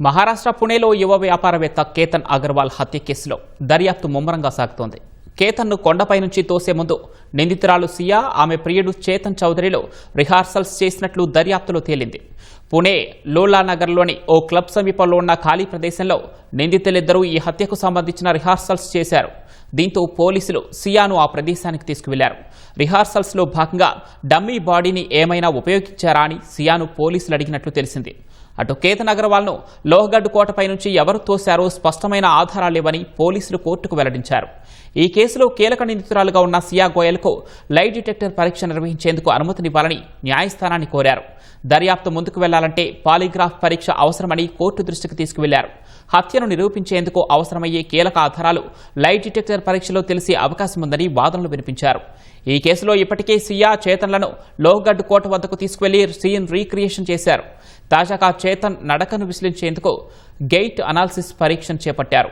మహారాష్ట్ర పుణేలో యువ వ్యాపారవేత్త కేతన్ అగర్వాల్ హత్య కేసులో దర్యాప్తు ముమ్మరంగా సాగుతోంది. కేతన్ను కొండపై నుంచి తోసే ముందు నిందితురాలు సియా, ఆమె ప్రియుడు చేతన్ చౌదరిలో రిహార్సల్స్ చేసినట్లు దర్యాప్తులో తేలింది. పుణే లోలానగర్లోని ఓ క్లబ్ సమీపంలో ఉన్న ఖాళీ ప్రదేశంలో నిందితులిద్దరూ ఈ హత్యకు సంబంధించిన రిహార్సల్స్ చేశారు. దీంతో పోలీసులు సియాను ఆ ప్రదేశానికి తీసుకువెళ్లారు. రిహార్సల్స్లో భాగంగా డమ్మీ బాడీని ఏమైనా ఉపయోగించారా అని సియాను పోలీసులు అడిగినట్లు తెలిసింది. అటు కేతన్ అగర్వాల్ను లోహగఢ్ కోటపై నుంచి ఎవరు తోశారో స్పష్టమైన ఆధారాలు లేవని పోలీసులు కోర్టుకు వెల్లడించారు. ఈ కేసులో కీలక నిందితురాలుగా ఉన్న సియా గోయల్కు లై డిటెక్టర్ పరీక్ష నిర్వహించేందుకు అనుమతినివ్వాలని న్యాయస్థానాన్ని కోరారు. దర్యాప్తు ముందుకు వెళ్లాలంటే పాలిగ్రాఫ్ పరీక్ష అవసరమని కోర్టు దృష్టికి తీసుకువెళ్లారు. హత్యను నిరూపించేందుకు అవసరమయ్యే కీలక ఆధారాలు లై డిటెక్టర్ పరీక్షలో తెలిసే అవకాశం ఉందని వాదనలు వినిపించారు. ఈ కేసులో ఇప్పటికే సియా, చేతన్లను లోహగఢ్ కోట వద్దకు తీసుకువెళ్లి సీన్ రీక్రియేషన్ చేశారు. తాజాగా చేతన్ నడకను విశ్లేషించేందుకు గెయిట్ అనాలిసిస్ పరీక్షను చేపట్టారు.